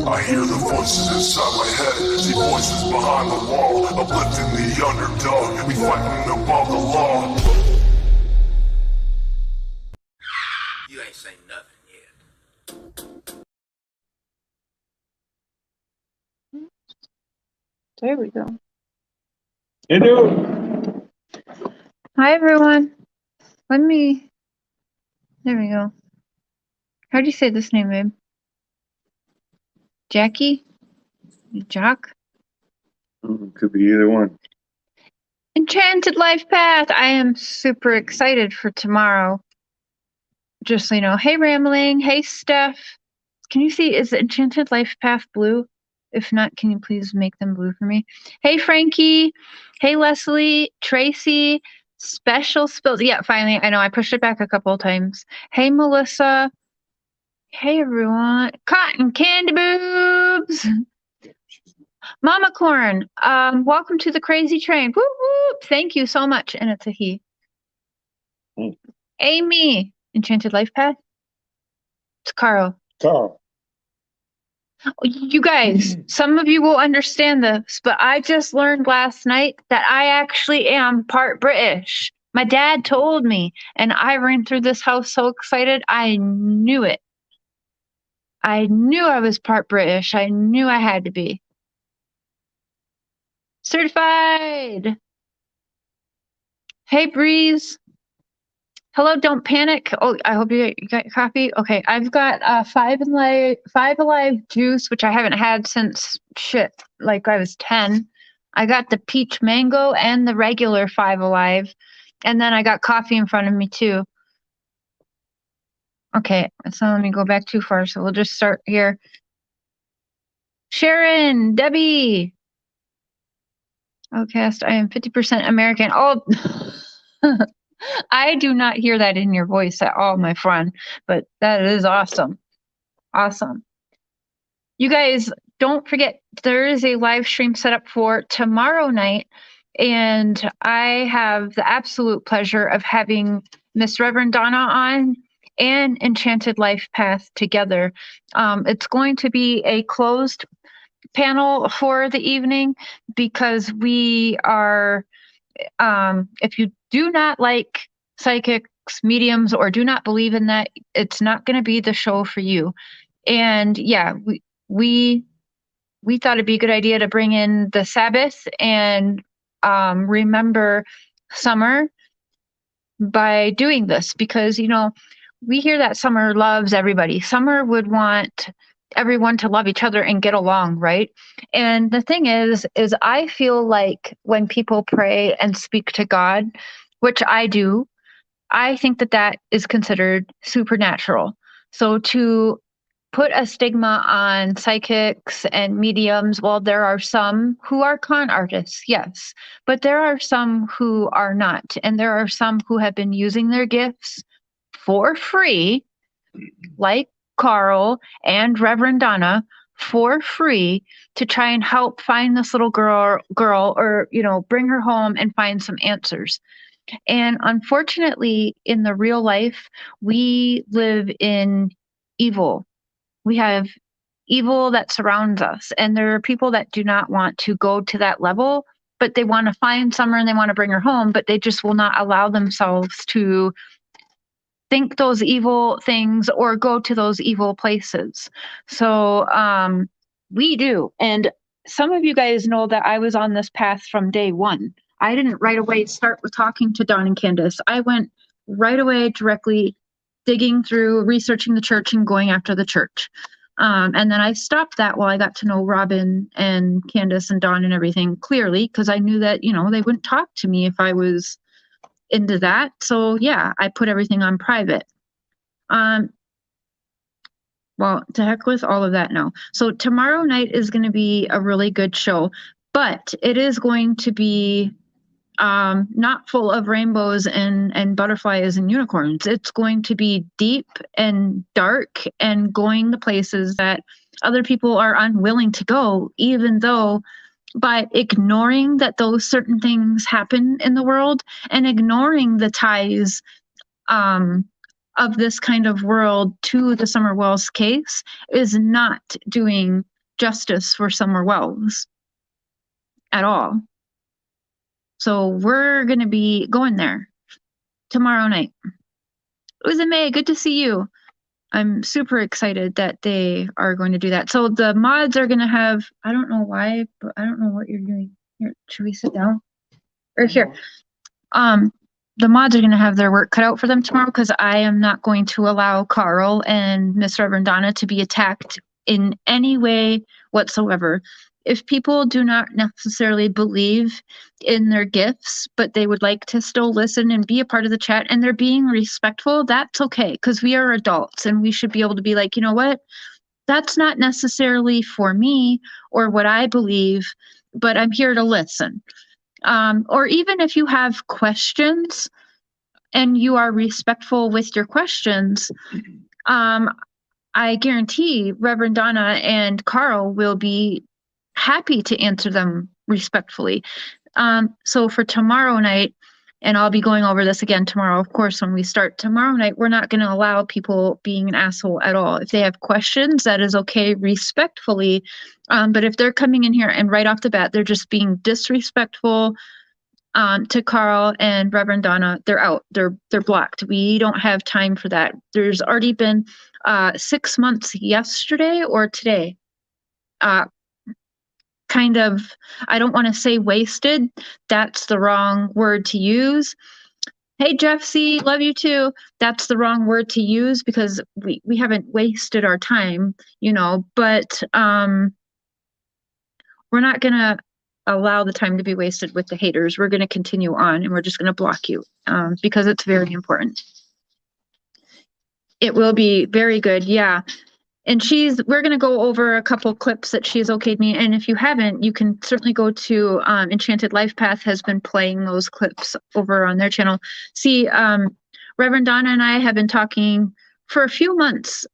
I hear the voices inside my head, see voices behind the wall, uplifting the underdog, we fighting above the law. You ain't seen nothing yet. There we go. Hey, dude. Hi, everyone. There we go. How do you say this name, babe? Jackie? Jock? Could be either one. Enchanted LifePath. I am super excited for tomorrow. Just so you know. Hey, Rambling. Hey, Steph. Can you see, is Enchanted LifePath blue? If not, can you please make them blue for me? Hey, Frankie. Hey, Leslie. Tracy. Special Spills. Yeah, finally. I know I pushed it back a couple of times. Hey, Melissa. Hey, everyone. Cotton Candy Boobs. Mama Corn. Welcome to the Crazy Train. Whoop, whoop. Thank you so much. And it's a he. Amy. Enchanted LifePath. It's Carl. Carl. You guys, some of you will understand this, but I just learned last night that I actually am part British. My dad told me, and I ran through this house so excited. I knew it. I knew I was part British. I knew I had to be. Certified. Hey, Breeze. Hello, don't panic. Oh, I hope you got your coffee. Okay, I've got Five Alive juice, which I haven't had since like I was 10. I got the peach mango and the regular Five Alive, and then I got coffee in front of me too. Okay, so let me go back too far. So we'll just start here. Sharon, Debbie. Outcast, I am 50% American. Oh. I do not hear that in your voice at all, my friend, but that is awesome. Awesome. You guys, don't forget, there is a live stream set up for tomorrow night, and I have the absolute pleasure of having Miss Reverend Donna on and Enchanted LifePath together. It's going to be a closed panel for the evening because we are, if you do not like psychics, mediums, or do not believe in that, it's not going to be the show for you. And yeah, we thought it'd be a good idea to bring in the Sabbath and remember summer by doing this because, you know, we hear that summer loves everybody. Summer would want everyone to love each other and get along, right? And the thing is I feel like when people pray and speak to God, which I do, I think that that is considered supernatural. So to put a stigma on psychics and mediums, well, there are some who are con artists, yes, but there are some who are not. And there are some who have been using their gifts for free, like Carl and Reverend Donna, for free to try and help find this little girl or, you know, bring her home and find some answers. And unfortunately, in the real life, we live in evil. We have evil that surrounds us. And there are people that do not want to go to that level, but they want to find Summer and they want to bring her home, but they just will not allow themselves to think those evil things or go to those evil places. So we do. And some of you guys know that I was on this path from day one. I didn't right away start with talking to Don and Candace. I went right away directly digging through, researching the church and going after the church. And then I stopped that while I got to know Robin and Candace and Don and everything clearly, because I knew that, you know, they wouldn't talk to me if I was into that. So yeah, I put everything on private. Well, to heck with all of that now. So tomorrow night is going to be a really good show, but it is going to be not full of rainbows and butterflies and unicorns. It's going to be deep and dark and going to places that other people are unwilling to go, even though by ignoring that those certain things happen in the world and ignoring the ties of this kind of world to the Summer Wells case is not doing justice for Summer Wells at all. So we're going to be going there tomorrow night. Uza May, good to see you. I'm super excited that they are going to do that. So the mods are going to have, I don't know why, but I don't know what you're doing. Here, should we sit down? Or here. The mods are going to have their work cut out for them tomorrow because I am not going to allow Carl and Miss Reverend Donna to be attacked in any way whatsoever. If people do not necessarily believe in their gifts, but they would like to still listen and be a part of the chat and they're being respectful, that's okay because we are adults and we should be able to be like, you know what? That's not necessarily for me or what I believe, but I'm here to listen. Or even if you have questions and you are respectful with your questions, I guarantee Reverend Donna and Carl will be happy to answer them respectfully. So for tomorrow night, and I'll be going over this again tomorrow, of course, when we start tomorrow night, we're not going to allow people being an asshole at all. If they have questions, that is okay respectfully. But if they're coming in here and right off the bat, they're just being disrespectful to Carl and Reverend Donna, they're out. They're blocked. We don't have time for that. There's already been 6 months yesterday or today. Kind of, I don't want to say wasted. That's the wrong word to use. Hey, Jeff C., love you too. That's the wrong word to use because we haven't wasted our time, you know, but we're not going to allow the time to be wasted with the haters. We're going to continue on and we're just going to block you because it's very important. It will be very good. Yeah. And we're going to go over a couple clips that she's okayed me. And if you haven't, you can certainly go to Enchanted LifePath has been playing those clips over on their channel. See, Reverend Donna and I have been talking for a few months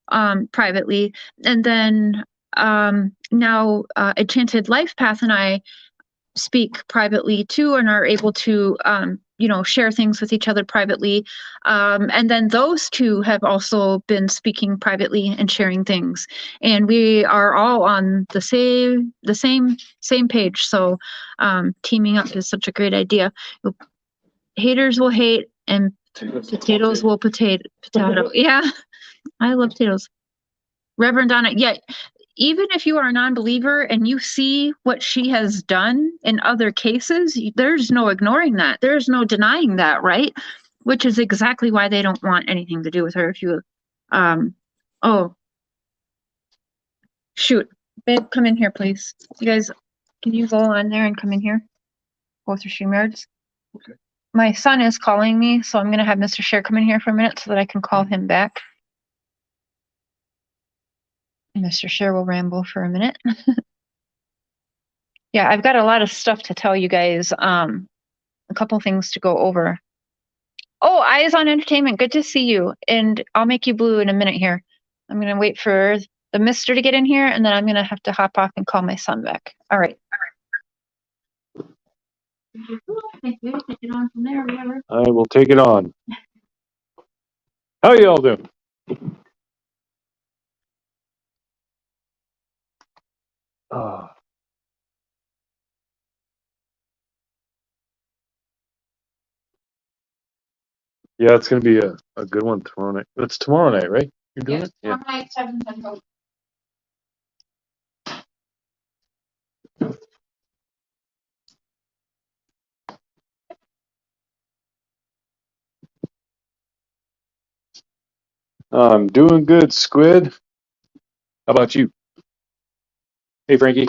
privately. And then now Enchanted LifePath and I speak privately too and are able to share things with each other privately, and then those two have also been speaking privately and sharing things, and we are all on the same page. So teaming up is such a great idea. Haters will hate and potatoes will potato. Yeah, I love potatoes. Reverend Donna, yeah, even if you are a non-believer and you see what she has done in other cases, there's no ignoring that. There's no denying that, right? Which is exactly why they don't want anything to do with her. If you, oh, shoot, babe, come in here, please. You guys, can you go on there and come in here? Go through StreamYards. Okay. My son is calling me, so I'm going to have Mr. Share come in here for a minute so that I can call him back. Mr. Share will ramble for a minute. Yeah, I've got a lot of stuff to tell you guys. A couple things to go over. Oh, Eyes on Entertainment, good to see you. And I'll make you blue in a minute here. I'm going to wait for the mister to get in here, and then I'm going to have to hop off and call my son back. All right. Take it on from there, whatever. I will take it on. How y'all doing? Yeah, it's going to be a good one tomorrow night. It's tomorrow night, right? You're doing it? Yeah. Tomorrow night, 7 Central. I'm doing good, Squid. How about you? Hey, Frankie.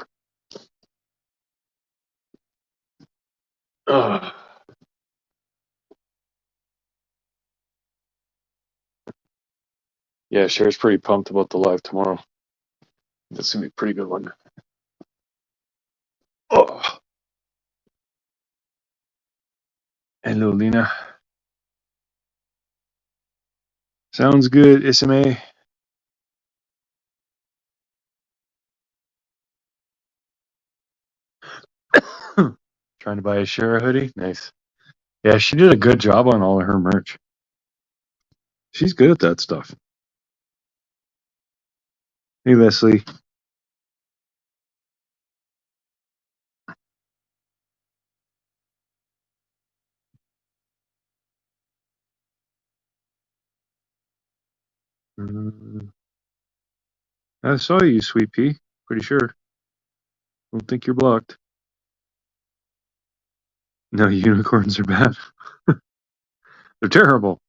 Yeah, Cher's pretty pumped about the live tomorrow. That's going to be a pretty good one. Oh. Hello, Lena. Sounds good, SMA. Trying to buy a Cher hoodie? Nice. Yeah, she did a good job on all of her merch. She's good at that stuff. Hey, Leslie. I saw you, Sweet Pea. Pretty sure. Don't think you're blocked. No, unicorns are bad. They're terrible.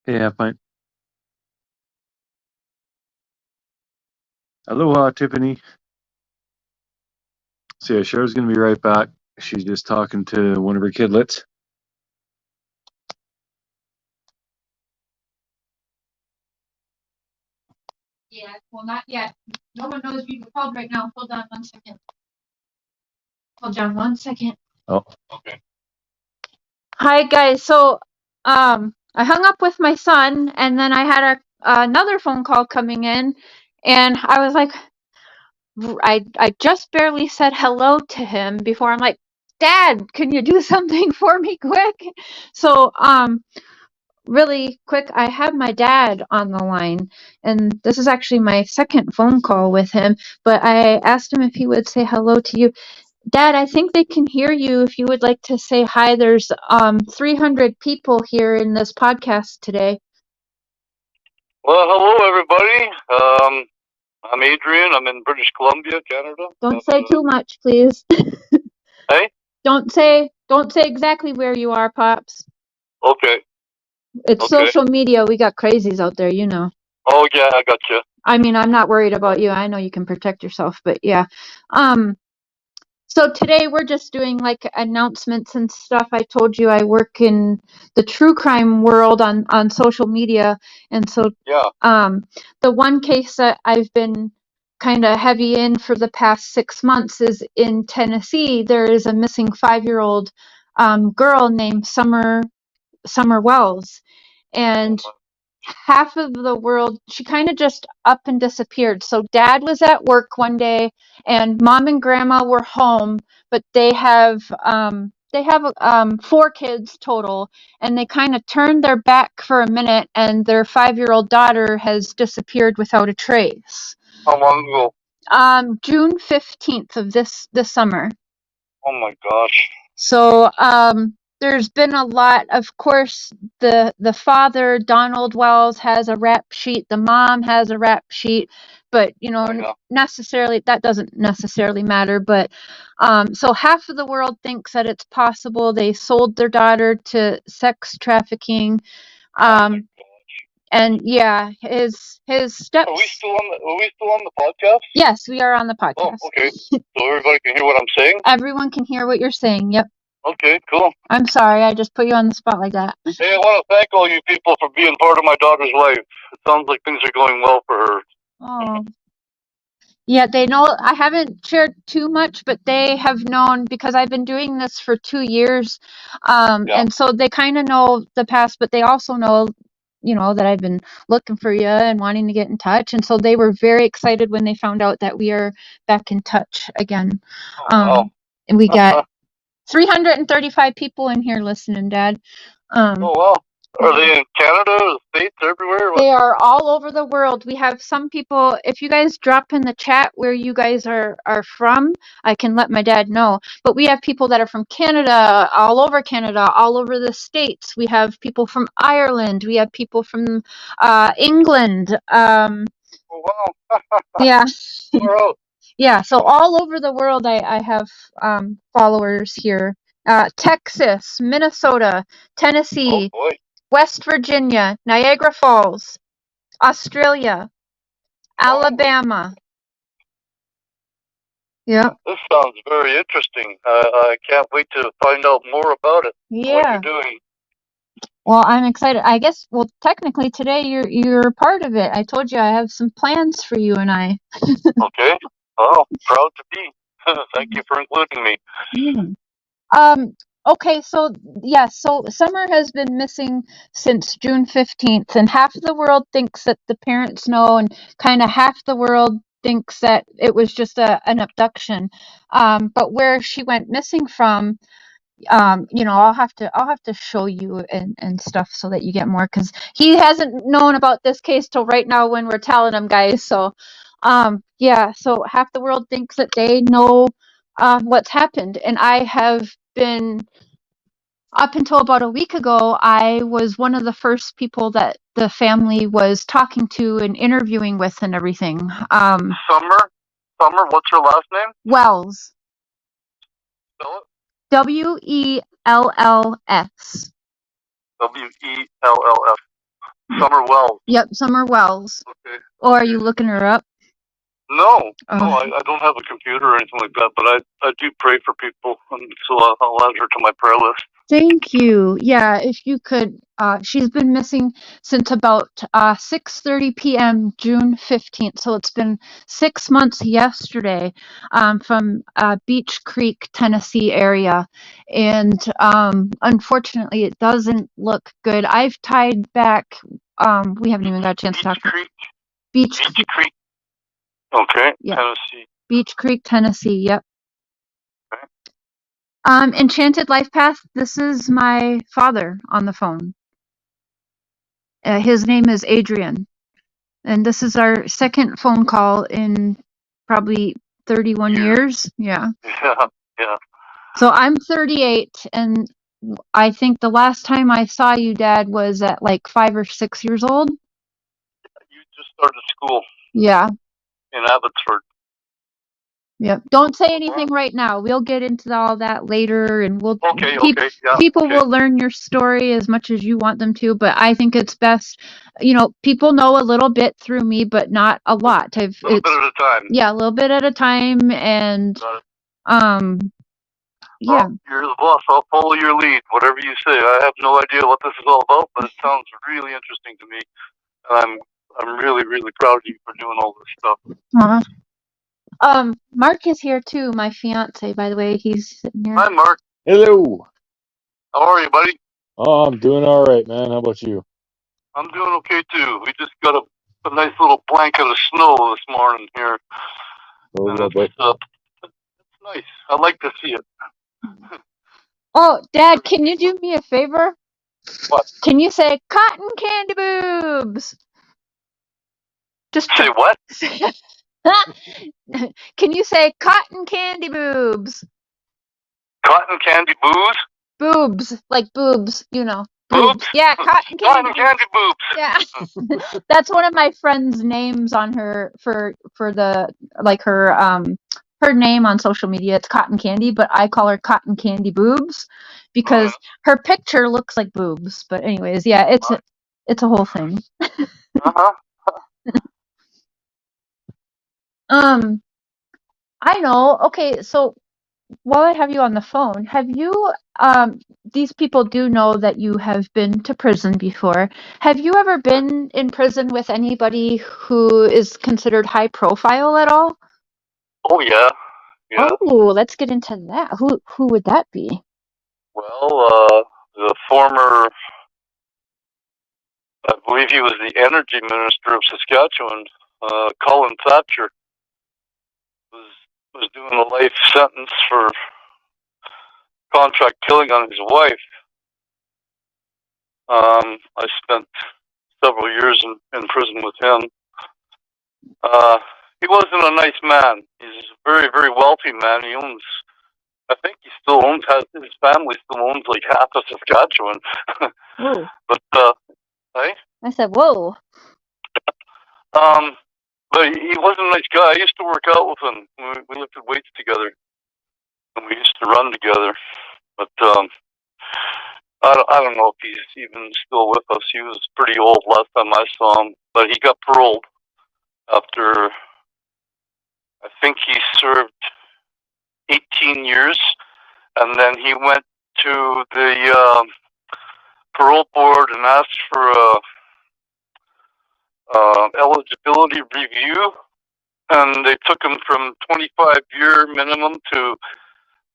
Yeah, fine. Aloha, Tiffany. So yeah, Cher's gonna be right back. She's just talking to one of her kidlets. Yeah, well, not yet. No one knows you called right now. Hold on 1 second. Hold on 1 second. Oh, Okay. Hi guys. So, I hung up with my son, and then I had another phone call coming in, and I was like, I just barely said hello to him before I'm like, Dad, can you do something for me quick? So, really quick, I have my dad on the line, and this is actually my second phone call with him, but I asked him if he would say hello to you. Dad, I think they can hear you if you would like to say hi. There's 300 people here in this podcast today. Well, hello everybody. I'm Adrian. I'm in British Columbia, Canada. Don't say too much, please. Hey? Don't say exactly where you are, Pops. Okay. It's Okay. social media. We got crazies out there, you know. Oh yeah, I got you. I mean, I'm not worried about you. I know you can protect yourself, but yeah. So today we're just doing like announcements and stuff. I told you I work in the true crime world on social media, and so Yeah. the one case that I've been kind of heavy in for the past 6 months is in Tennessee. There is a missing 5-year-old girl named Summer Wells, and half of the world, she kind of just up and disappeared. So Dad was at work one day, and Mom and Grandma were home, but they have 4 kids total, and they kind of turned their back for a minute, and their 5-year-old daughter has disappeared without a trace. How long ago? June 15th of this summer. Oh my gosh. So there's been a lot. Of course, the father, Donald Wells, has a rap sheet. The mom has a rap sheet, but necessarily that doesn't necessarily matter. But so half of the world thinks that it's possible they sold their daughter to sex trafficking. And yeah, his steps. Are we still on the podcast? Yes, we are on the podcast. Oh, okay. So everybody can hear what I'm saying? Everyone can hear what you're saying. Yep. Okay, cool. I'm sorry, I just put you on the spot like that. Hey, I want to thank all you people for being part of my daughter's life. It sounds like things are going well for her. Oh. Yeah, they know. I haven't shared too much, but they have known because I've been doing this for 2 years. And so they kind of know the past, but they also know, that I've been looking for you and wanting to get in touch. And so they were very excited when they found out that we are back in touch again. Wow. And we got 335 people in here listening, Dad. Oh, wow. Are they in Canada, the States, everywhere? They are all over the world. We have some people, if you guys drop in the chat where you guys are from, I can let my dad know. But we have people that are from Canada, all over the States. We have people from Ireland. We have people from England. Oh, wow. Yeah. Wow. Yeah, so all over the world I have followers here. Texas, Minnesota, Tennessee, Oh, boy. West Virginia, Niagara Falls, Australia, Alabama. Yeah. This sounds very interesting. I can't wait to find out more about it. Yeah. What you're doing. Well, I'm excited. I guess. Well, technically today you're a part of it. I told you I have some plans for you and I. Okay. Oh, proud to be. Thank you for including me. Yeah. Okay, so so Summer has been missing since June 15th, and half of the world thinks that the parents know, and kind of half the world thinks that it was just an abduction. But where she went missing from, I'll have to show you and stuff so that you get more, because he hasn't known about this case till right now when we're telling him, guys. So, so half the world thinks that they know what's happened, and I have been up until about a week ago, I was one of the first people that the family was talking to and interviewing with and everything. Summer, what's her last name? Wells. Spell it. Wells. Wellf. Summer Wells. Yep, Summer Wells. Okay. Or are you looking her up? No, I don't have a computer or anything like that, but I do pray for people, and so I'll add her to my prayer list. Thank you. Yeah, if you could, she's been missing since about 6:30 p.m. June 15th. So it's been 6 months yesterday from Beach Creek, Tennessee area. And unfortunately, it doesn't look good. I've tied back, we haven't even got a chance to talk. Beach Creek. Okay, yeah. Tennessee. Beach Creek, Tennessee, yep. Okay. Enchanted LifePath, this is my father on the phone. His name is Adrian. And this is our second phone call in probably 31 years. Yeah. Yeah. So I'm 38, and I think the last time I saw you, Dad, was at like 5 or 6 years old. You just started school. Yeah. In Abbotsford. Yep. Don't say anything right now. We'll get into all that later, and people will learn your story as much as you want them to. But I think it's best, people know a little bit through me, but not a lot. A little bit at a time. Yeah, a little bit at a time, and yeah. Well, you're the boss. I'll follow your lead. Whatever you say. I have no idea what this is all about, but it sounds really interesting to me, and I'm really, really proud of you for doing all this stuff. Mark is here too, my fiance, by the way. He's sitting here. Hi, Mark. Hello. How are you, buddy? Oh, I'm doing all right, man. How about you? I'm doing okay too. We just got a nice little blanket of snow this morning here. Oh, and lovely. it's nice. I like to see it. Oh, Dad, can you do me a favor? What? Can you say cotton candy boobs? Just say what? Can you say cotton candy boobs? Cotton candy booze? Boobs, like boobs, Boobs? Yeah, cotton candy boobs. Yeah. That's one of my friend's names on her for the her name on social media. It's Cotton Candy, but I call her Cotton Candy Boobs because her picture looks like boobs. But anyways, yeah, it's a whole thing. I know. Okay, so while I have you on the phone, have you, these people do know that you have been to prison before. Have you ever been in prison with anybody who is considered high profile at all? Oh, yeah. Yeah. Oh, let's get into that. Who would that be? Well, the former, I believe he was the energy minister of Saskatchewan, Colin Thatcher, was doing a life sentence for contract killing on his wife. I spent several years in prison with him. He wasn't a nice man. He's a very, very wealthy man. He owns, I think he still owns, his family still owns like half of Saskatchewan. Whoa. But, hey? I said, whoa. But he wasn't a nice guy. I used to work out with him. We lifted weights together, and we used to run together. But I don't know if he's even still with us. He was pretty old last time I saw him, but he got paroled after, I think he served 18 years, and then he went to the parole board and asked for a eligibility review, and they took him from 25-year minimum to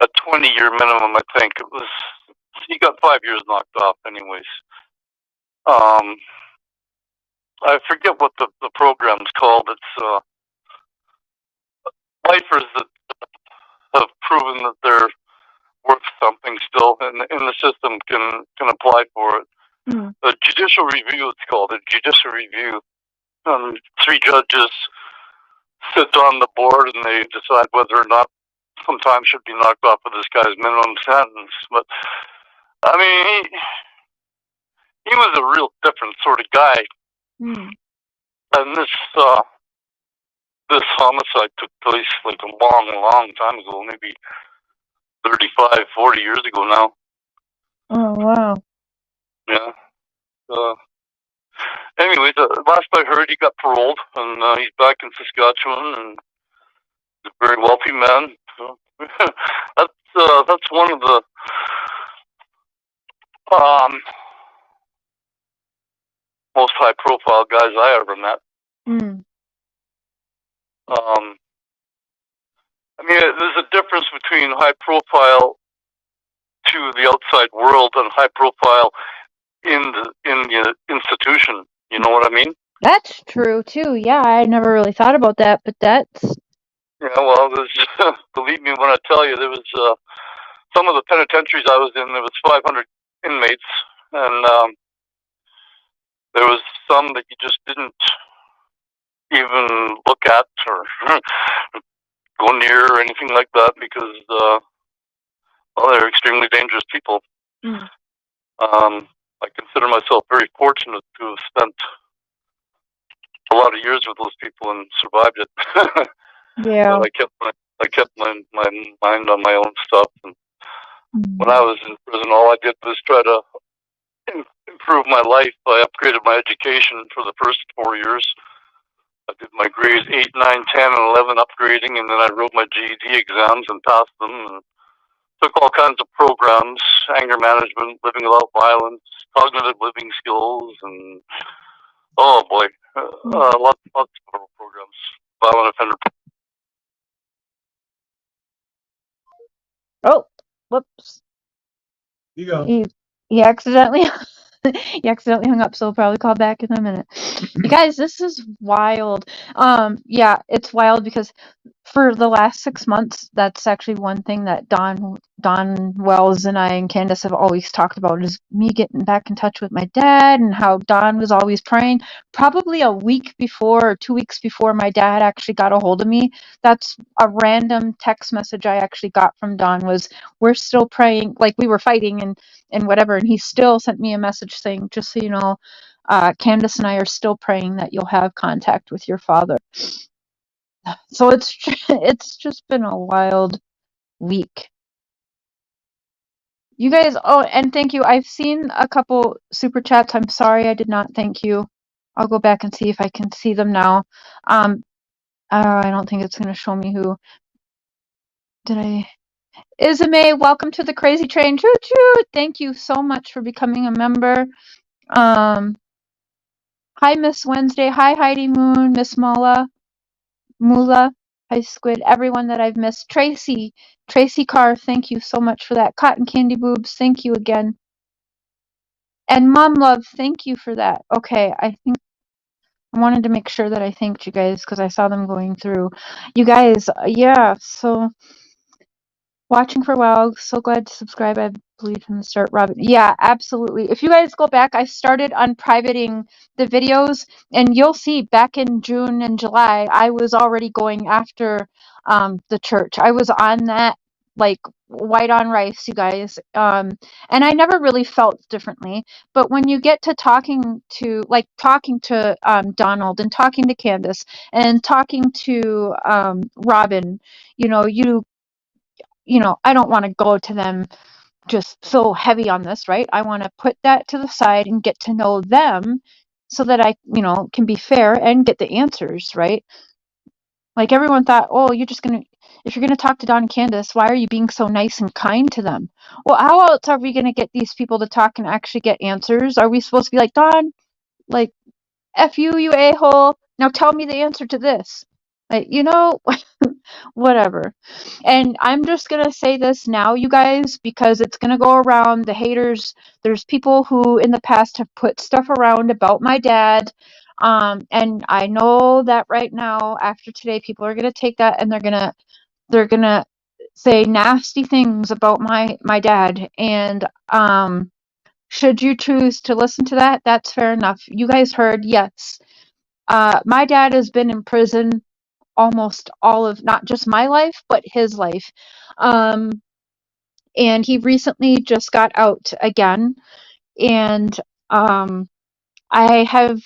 a 20-year minimum. I think it was. He got 5 years knocked off, anyways. I forget what the program's called. It's lifers that have proven that they're worth something still, and the system can apply for it. A judicial review, it's called, a judicial review. 3 judges sit on the board and they decide whether or not some time should be knocked off of this guy's minimum sentence. But I mean, he was a real different sort of guy. Hmm. And this homicide took place like a long time ago, maybe 35, 40 years ago now. Oh, wow. Yeah. Anyways, last I heard, he got paroled, and he's back in Saskatchewan, and he's a very wealthy man. So that's one of the most high-profile guys I ever met. Hmm. I mean, there's a difference between high-profile to the outside world and high-profile in the institution. You know what I mean? That's true too. Yeah, I never really thought about that, but that's Yeah. Well, there's, believe me when I tell you, there was some of the penitentiaries I was in. There was 500 inmates, and there was some that you just didn't even look at or go near or anything like that because well, they're extremely dangerous people. I consider myself very fortunate to have spent a lot of years with those people and survived it. yeah. But I kept my mind on my own stuff. And when I was in prison, all I did was try to improve my life. I upgraded my education for the first 4 years. I did my grades 8, 9, 10, and 11 upgrading, and then I wrote my GED exams and passed them. And took all kinds of programs: anger management, living without violence, cognitive living skills, and oh boy, lots of programs. Violent offender. Oh, whoops. You go. He accidentally he accidentally hung up, so he'll probably call back in a minute. You guys, this is wild. Yeah, it's wild because for the last 6 months, that's actually one thing that Don Wells and I and Candace have always talked about is me getting back in touch with my dad and how Don was always praying. Probably a week before or 2 weeks before my dad actually got a hold of me, that's a random text message I actually got from Don was, "We're still praying," like we were fighting and whatever, and he still sent me a message saying, "Just so you know, Candace and I are still praying that you'll have contact with your father." So it's just been a wild week. You guys, oh, and thank you. I've seen a couple super chats. I'm sorry I did not thank you. I'll go back and see if I can see them now. I don't think it's going to show me who. Isame, welcome to the Crazy Train. Choo choo. Thank you so much for becoming a member. Hi, Miss Wednesday. Hi, Heidi Moon, Miss Mula, hi, Squid, everyone that I've missed. Tracy Carr, thank you so much for that. Cotton Candy Boobs, thank you again. And Mom Love, thank you for that. Okay, I think I wanted to make sure that I thanked you guys because I saw them going through. You guys, yeah, so watching for a while. So glad to subscribe. I believe from the start, Robin. Yeah, absolutely. If you guys go back, I started unprivating the videos, and you'll see back in June and July, I was already going after the church. I was on that like white on rice, you guys. And I never really felt differently. But when you get to talking to Donald and talking to Candace and talking to Robin, I don't want to go to them just so heavy on this, right? I want to put that to the side and get to know them so that I, can be fair and get the answers, right? Like everyone thought, oh, if you're going to talk to Don and Candace, why are you being so nice and kind to them? Well, how else are we going to get these people to talk and actually get answers? Are we supposed to be like, Don, like, F you, you a-hole. Now tell me the answer to this. Like, whatever. And I'm just going to say this now, you guys, because it's going to go around the haters. There's people who in the past have put stuff around about my dad. And I know that right now, after today, people are going to take that and they're going to say nasty things about my dad. And, should you choose to listen to that, that's fair enough. You guys heard, yes. My dad has been in prison almost all of not just my life, but his life. and he recently just got out again. And I have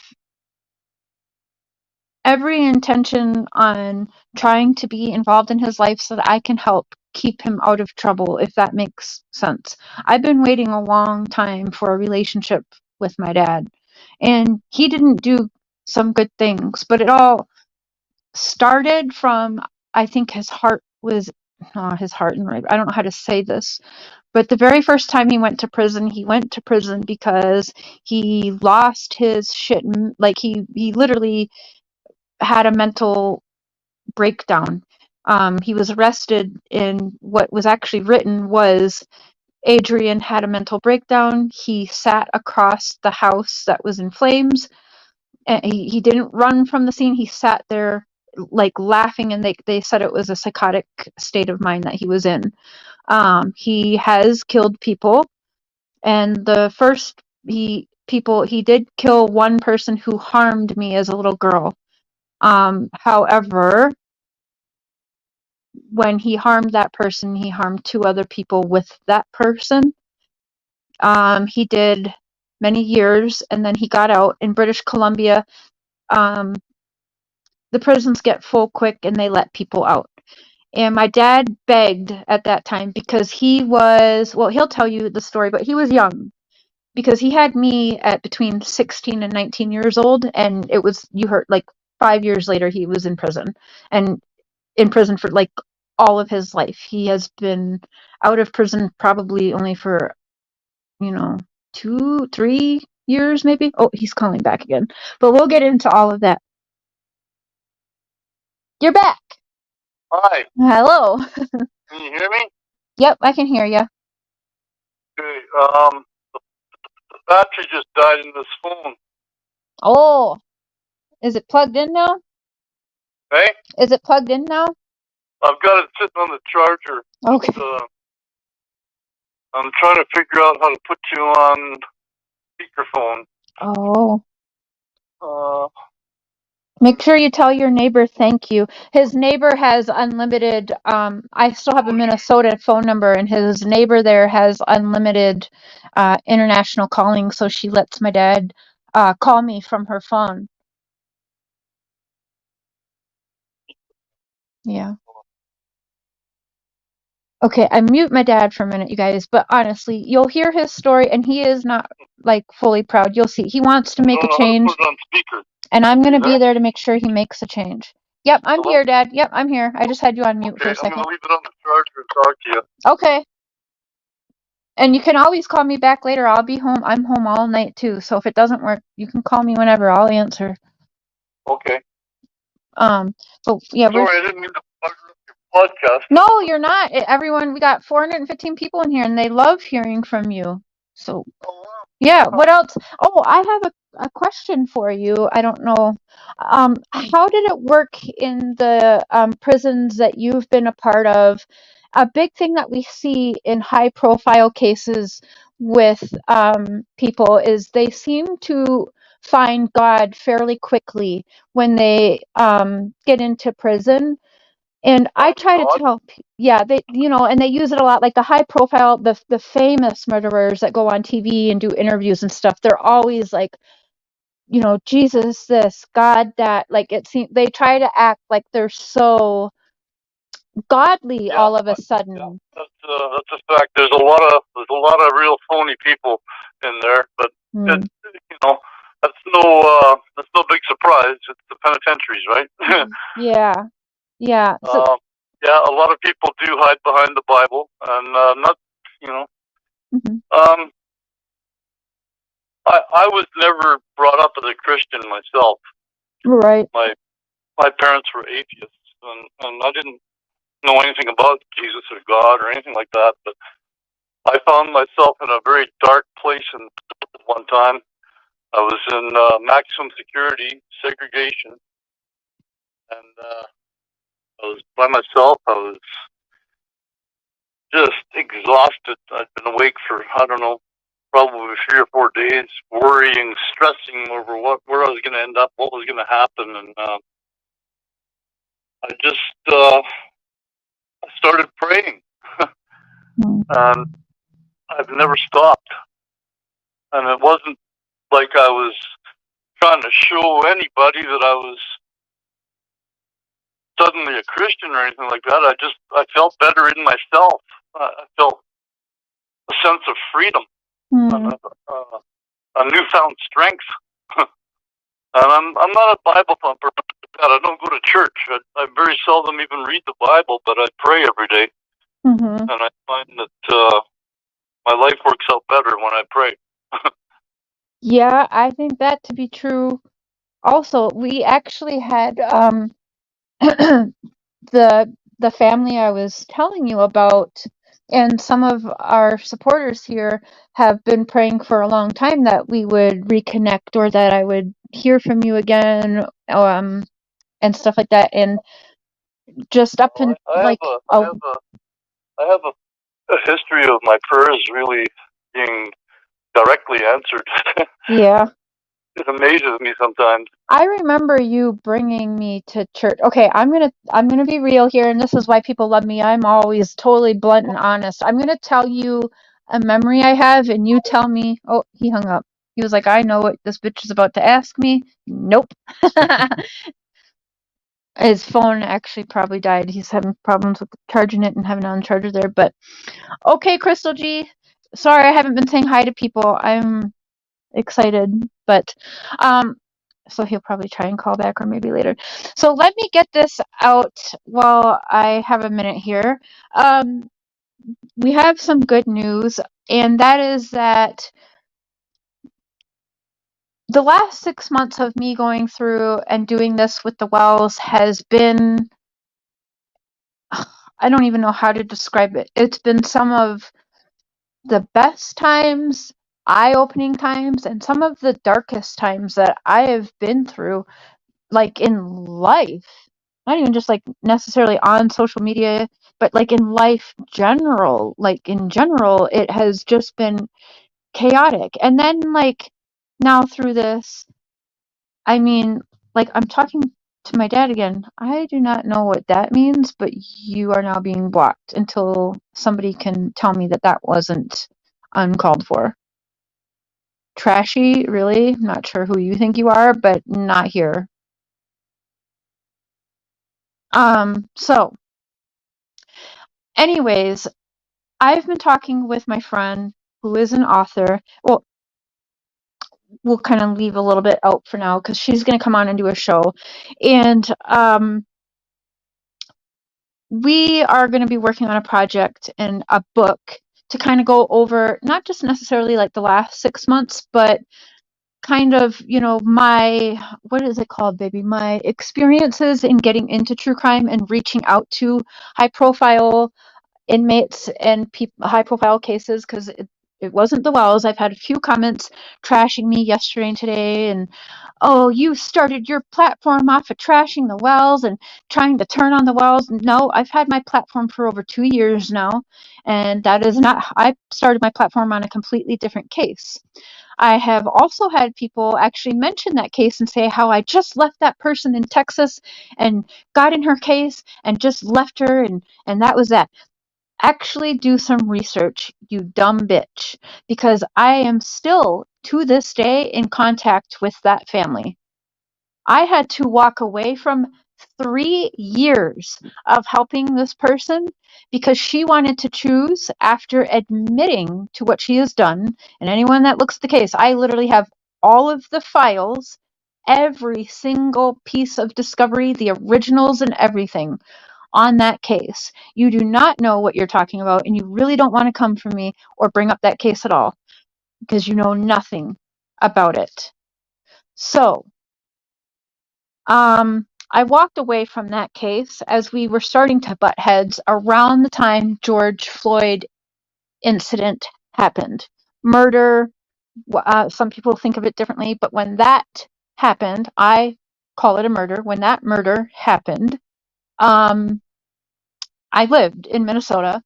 every intention on trying to be involved in his life so that I can help keep him out of trouble, if that makes sense. I've been waiting a long time for a relationship with my dad, and he didn't do some good things, but it all started from, I think his heart was, his heart and right. I don't know how to say this, but the very first time he went to prison because he lost his shit. Like he literally had a mental breakdown. He was arrested, and what was actually written was Adrian had a mental breakdown. He sat across the house that was in flames. And he didn't run from the scene. He sat there like laughing, and they said it was a psychotic state of mind that he was in. He has killed people, and he did kill one person who harmed me as a little girl. However, when he harmed that person, he harmed two other people with that person. He did many years, and then he got out. In British Columbia, um, the prisons get full quick, and they let people out. And my dad begged at that time because he'll tell you the story, but he was young because he had me at between 16 and 19 years old. And you heard, like 5 years later, he was in prison, and in prison for like all of his life. He has been out of prison probably only for, 2, 3 years, maybe. Oh, he's calling back again. But we'll get into all of that. You're back. Hi, Hello. can you hear me? Yep, I can hear you. Okay, the battery just died in this phone. Oh, is it plugged in now? Hey, Is it plugged in now? I've got it sitting on the charger. Okay. But, I'm trying to figure out how to put you on speakerphone. Oh. Uh, Make sure you tell your neighbor thank you. His neighbor has unlimited, I still have a Minnesota phone number, and his neighbor there has unlimited international calling, so she lets my dad call me from her phone. Yeah. Okay, I mute my dad for a minute, you guys, but honestly, you'll hear his story, and he is not like fully proud. You'll see. He wants to I make don't a know how to change, put it on speaker. and I'm going to You be there? there to make sure he makes a change. Yep, I'm Hello? here, Dad. Yep, I'm here. I just had you on mute for Okay, a I'm second. gonna leave it on the charger and talk to you. Okay. And you can always call me back later. I'll be home. I'm home all night too. So if it doesn't work, you can call me whenever. I'll answer. Okay. But yeah, Sorry, I didn't mean to bugger up your podcast. no, you're not. Everyone, we got 415 people in here, and they love hearing from you. So Oh, wow. yeah, what else? Oh, I have a question for you. I don't know. How did it work in the prisons that you've been a part of? A big thing that we see in high profile cases with people is they seem to find God fairly quickly when they get into prison. And I try to tell, yeah, and they use it a lot, like the high profile, the famous murderers that go on TV and do interviews and stuff. They're always like, Jesus, this, God, that. Like it seems they try to act like they're so godly all of a sudden. Yeah, that's a fact. There's a lot of real phony people in there, but Mm. that's no big surprise. It's the penitentiaries, right? Yeah. So, Yeah, a lot of people do hide behind the Bible, and not, you know. mhm. I was never brought up as a Christian myself. Right. My parents were atheists, and I didn't know anything about Jesus or God or anything like that. But I found myself in a very dark place, and one time I was in maximum security segregation, and I was by myself. I was just exhausted. I'd been awake for, I don't know, probably 3 or 4 days, worrying, stressing over where I was going to end up, what was going to happen, and I just started praying. And I've never stopped. And it wasn't like I was trying to show anybody that I was suddenly a Christian or anything like that. I felt better in myself. I felt a sense of freedom and a newfound strength. And I'm not a Bible thumper. I don't go to church. I very seldom even read the Bible, but I pray every day. And I find that my life works out better when I pray. Yeah, I think that to be true. Also, we actually had the family I was telling you about, and some of our supporters here have been praying for a long time that we would reconnect or that I would hear from you again, and stuff like that. And just up in I have a history of my prayers really being directly answered. yeah. It amazes me sometimes. I remember you bringing me to church. Okay, I'm gonna be real here, and this is why people love me. I'm always totally blunt and honest. I'm gonna tell you a memory I have, and you tell me. Oh, he hung up. He was like, I know what this bitch is about to ask me. Nope. His phone actually probably died. He's having problems with charging it and having it on the charger there. But okay, Crystal G. Sorry, I haven't been saying hi to people. I'm excited, but so he'll probably try and call back or maybe later. So let me get this out while I have a minute here. We have some good news, and that is that the last 6 months of me going through and doing this with the wells has been, I don't even know how to describe it. It's been some of the best times, eye-opening times, and some of the darkest times that I have been through, like in life. Not even just like necessarily on social media, but like in life general. Like in general, it has just been chaotic. And then like now through this, I mean, like I'm talking to my dad again. I do not know what that means, but you are now being blocked until somebody can tell me that that wasn't uncalled for. Trashy, really? I'm not sure who you think you are, but not here. So anyways, I've been talking with my friend who is an author. Well, we'll kind of leave a little bit out for now because she's going to come on and do a show. And we are going to be working on a project and a book to kind of go over not just necessarily like the last 6 months, but kind of, my, what is it called, baby? My experiences in getting into true crime and reaching out to high profile inmates and high profile cases, because it wasn't the wells. I've had a few comments trashing me yesterday and today, and oh, you started your platform off of trashing the wells and trying to turn on the wells. No, I've had my platform for over 2 years now, and that is not, I started my platform on a completely different case. I have also had people actually mention that case and say how I just left that person in Texas and got in her case and just left her, and that was that. Actually do some research, you dumb bitch, because I am still to this day in contact with that family. I had to walk away from 3 years of helping this person because she wanted to choose after admitting to what she has done. And anyone that looks at the case, I literally have all of the files, every single piece of discovery, the originals and everything on that case. You do not know what you're talking about, and you really don't want to come for me or bring up that case at all because you know nothing about it. So, I walked away from that case as we were starting to butt heads around the time George Floyd incident happened. Murder, some people think of it differently, but when that happened, I call it a murder. When that murder happened, I lived in Minnesota,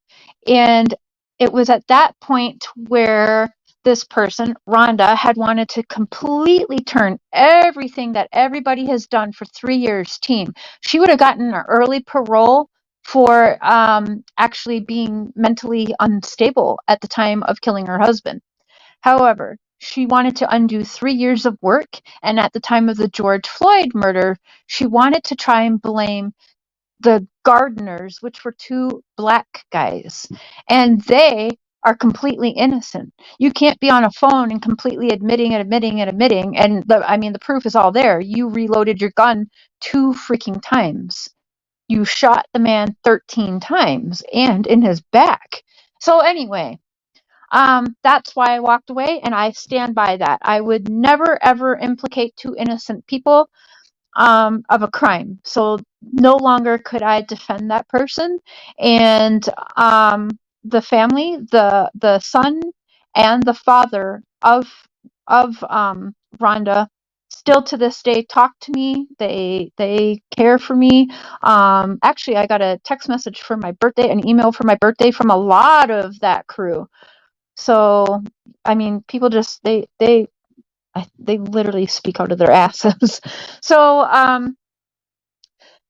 and it was at that point where this person, Rhonda, had wanted to completely turn everything that everybody has done for 3 years, team. She would have gotten an early parole for actually being mentally unstable at the time of killing her husband. However, she wanted to undo 3 years of work, and at the time of the George Floyd murder, she wanted to try and blame the gardeners, which were 2 black guys, and they are completely innocent. You can't be on a phone and completely admitting and admitting and admitting, and the proof is all there. You reloaded your gun 2 freaking times. You shot the man 13 times and in his back. So anyway, that's why I walked away, and I stand by that. I would never ever implicate 2 innocent people of a crime. So no longer could I defend that person, and the family, the son and the father of Rhonda, still to this day talk to me. They care for me. Actually, I got a text message for my birthday, an email for my birthday from a lot of that crew. So I mean, people just they literally speak out of their asses. So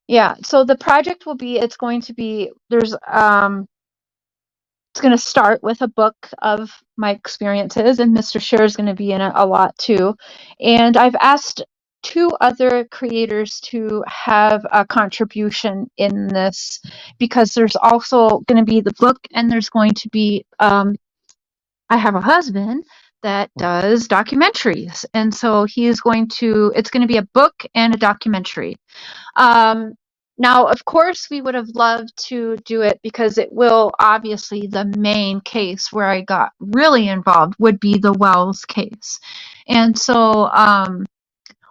yeah, so the project will be, it's going to be, it's going to start with a book of my experiences, and Mr. Scher is going to be in it a lot too. And I've asked 2 other creators to have a contribution in this, because there's also going to be the book, and there's going to be I have a husband that does documentaries, and so it's going to be a book and a documentary. Now, of course, we would have loved to do it, because it will, obviously, the main case where I got really involved would be the Wells case. And so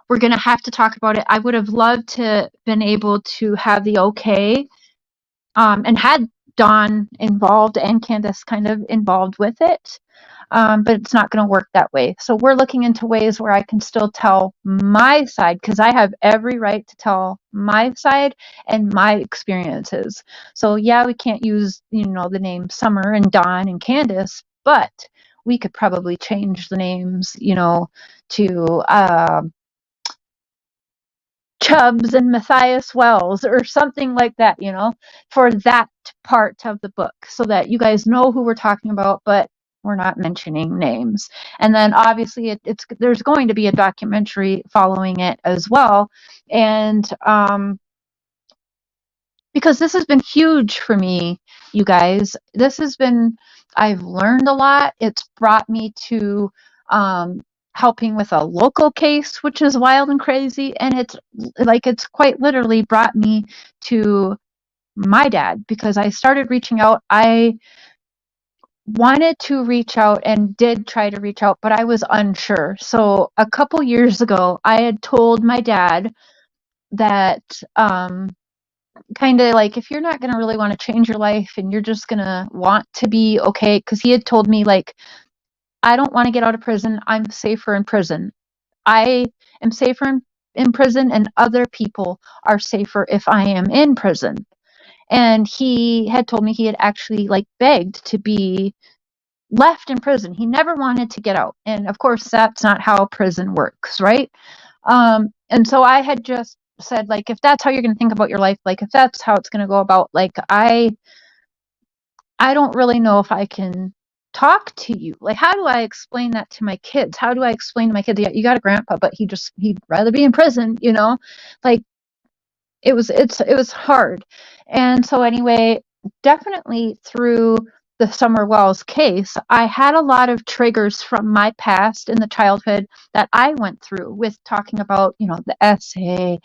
we're going to have to talk about it. I would have loved to been able to have the okay, and had Dawn involved and Candace kind of involved with it. But it's not going to work that way. So we're looking into ways where I can still tell my side, because I have every right to tell my side and my experiences. So yeah, we can't use, the name Summer and Dawn and Candace, but we could probably change the names, to Chubbs and Matthias Wells or something like that, for that part of the book, so that you guys know who we're talking about, but we're not mentioning names. And then obviously there's going to be a documentary following it as well. And because this has been huge for me, you guys, I've learned a lot. It's brought me to helping with a local case, which is wild and crazy. And it's quite literally brought me to my dad, because I started reaching out. I wanted to reach out and did try to reach out, but I was unsure. So a couple years ago, I had told my dad that kind of like, if you're not going to really want to change your life and you're just going to want to be okay, because he had told me, like, I don't want to get out of prison. I'm safer in prison. I am safer in prison, and other people are safer if I am in prison. And he had told me he had actually begged to be left in prison. He never wanted to get out. And of course, that's not how prison works, right? And so I had just said, if that's how you're going to think about your life, if that's how it's going to go about, I don't really know if I can talk to you. How do I explain that to my kids? How do I explain to my kids, yeah, you got a grandpa, but he'd rather be in prison, it was hard. And so anyway, definitely through the Summer Wells case, I had a lot of triggers from my past in the childhood that I went through, with talking about, the essay,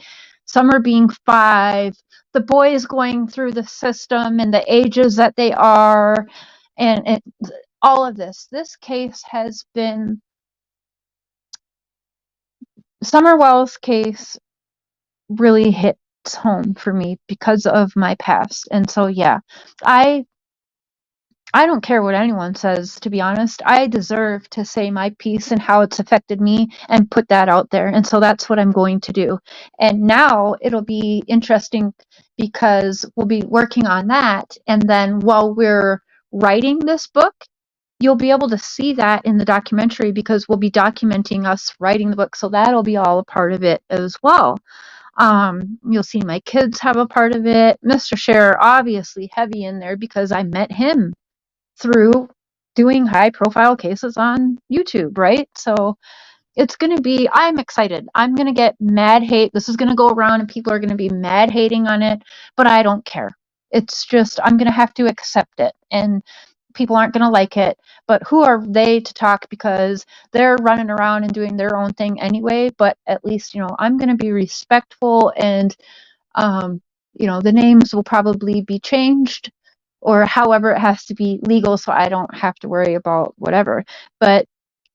Summer being 5, the boys going through the system and the ages that they are, and all of this. This case has been, Summer Wells case really hits home for me because of my past. And so yeah, I don't care what anyone says, to be honest. I deserve to say my piece and how it's affected me and put that out there. And so that's what I'm going to do. And now it'll be interesting, because we'll be working on that. And then while we're writing this book, you'll be able to see that in the documentary, because we'll be documenting us writing the book. So that'll be all a part of it as well. You'll see my kids have a part of it. Mr. Scherer obviously heavy in there because I met him through doing high profile cases on YouTube, right? So it's going to be, I'm excited. I'm going to get mad hate. This is going to go around and people are going to be mad hating on it, but I don't care. It's just, I'm going to have to accept it. And people aren't going to like it, but who are they to talk, because they're running around and doing their own thing anyway. But at least, I'm going to be respectful, and the names will probably be changed, or however it has to be legal, so I don't have to worry about whatever. But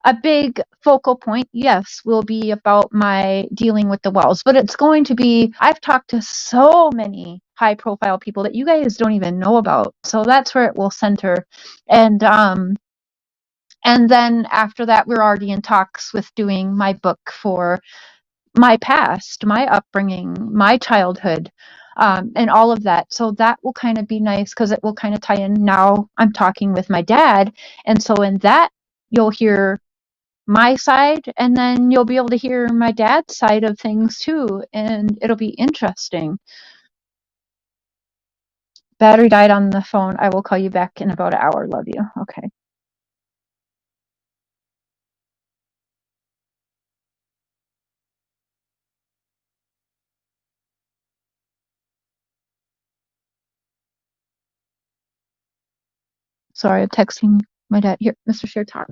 a big focal point, yes, will be about my dealing with the wells. But it's going to be, I've talked to so many high profile people that you guys don't even know about. So that's where it will center. And then after that, we're already in talks with doing my book for my past, my upbringing, my childhood, and all of that. So that will kind of be nice because it will kind of tie in. Now I'm talking with my dad. And so in that, you'll hear my side, and then you'll be able to hear my dad's side of things too. And it'll be interesting. Battery died on the phone. I will call you back in about an hour. Love you. Okay. Sorry, I'm texting my dad. Here, Mr. Share talk.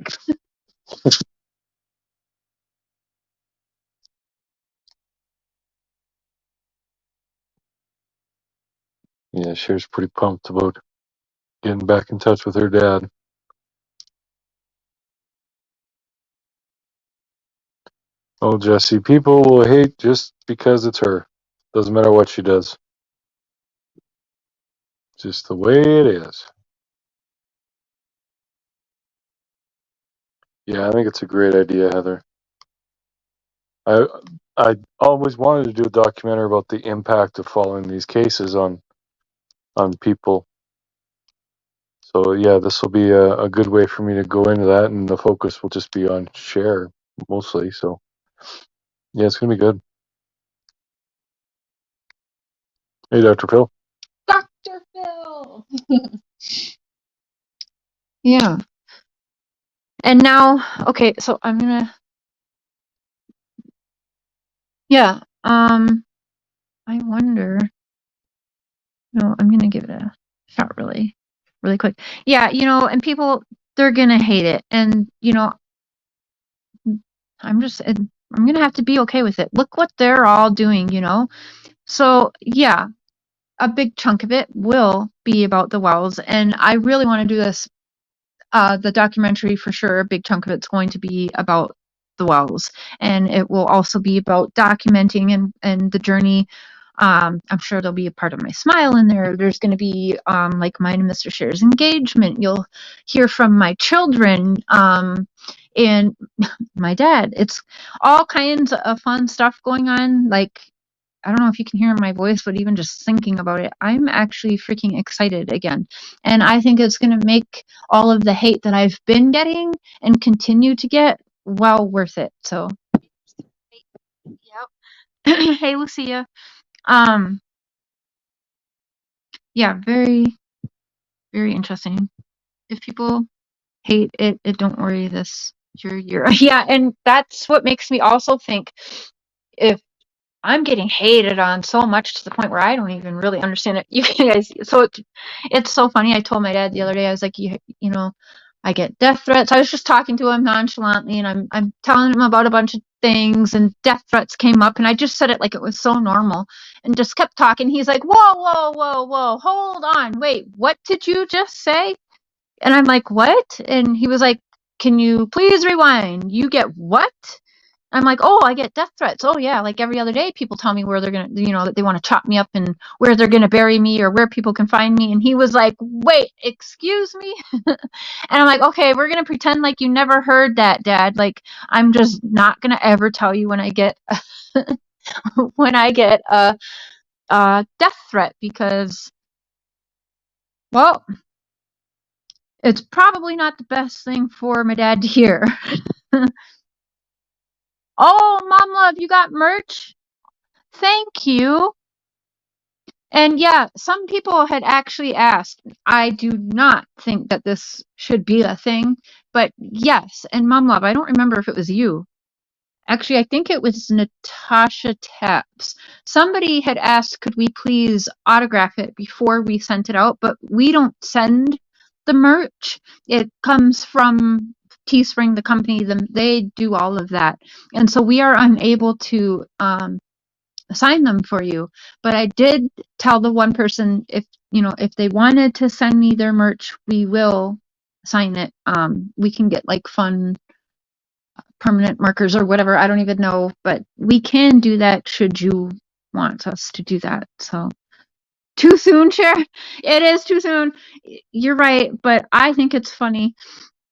Yeah, Cher's pretty pumped about getting back in touch with her dad. Oh, Jesse, people will hate just because it's her. Doesn't matter what she does. Just the way it is. Yeah, I think it's a great idea, Heather. I always wanted to do a documentary about the impact of following these cases on people. So yeah, this will be a good way for me to go into that, and the focus will just be on Cher mostly. So yeah, it's gonna be good. Hey, Dr. Phil. Dr. Phil. Yeah. And now, okay, so I'm gonna, yeah, I wonder, no, I'm gonna give it a shot really, really quick. Yeah, and people, they're gonna hate it. And, I'm gonna have to be okay with it. Look what they're all doing, So, yeah, a big chunk of it will be about the wells. And I really want to do this. The documentary, for sure, a big chunk of it's going to be about the wells, and it will also be about documenting and the journey. I'm sure there'll be a part of my smile in there. There's going to be like mine and Mr. Scher's engagement. You'll hear from my children and my dad. It's all kinds of fun stuff going on. Like, I don't know if you can hear my voice, but even just thinking about it, I'm actually freaking excited again. And I think it's going to make all of the hate that I've been getting and continue to get well worth it. So, yep. Hey, Lucia. Yeah, very, very interesting. If people hate it, don't worry. You're yeah, and that's what makes me also think, if I'm getting hated on so much to the point where I don't even really understand it. You guys, so it's so funny. I told my dad the other day, I was like, I get death threats. I was just talking to him nonchalantly, and I'm telling him about a bunch of things, and death threats came up, and I just said it like it was so normal, and just kept talking. He's like, whoa, whoa, whoa, whoa, hold on, wait, what did you just say? And I'm like, what? And he was like, can you please rewind? You get what? I'm like, oh, I get death threats. Oh, yeah. Like every other day, people tell me where they're going to, that they want to chop me up and where they're going to bury me or where people can find me. And he was like, wait, excuse me? And I'm like, okay, we're going to pretend like you never heard that, Dad. Like, I'm just not going to ever tell you when I get, a death threat, because, well, it's probably not the best thing for my dad to hear. Oh, Mom Love, you got merch? Thank you. And yeah, some people had actually asked. I do not think that this should be a thing, but yes. And Mom Love, I don't remember if it was you. Actually, I think it was Natasha Taps. Somebody had asked, could we please autograph it before we sent it out? But we don't send the merch. It comes from Teespring, the company. They do all of that. And so we are unable to sign them for you. But I did tell the one person, if they wanted to send me their merch, we will sign it. We can get like fun permanent markers or whatever. I don't even know, but we can do that should you want us to do that. So too soon, Sheriff. It is too soon. You're right, but I think it's funny.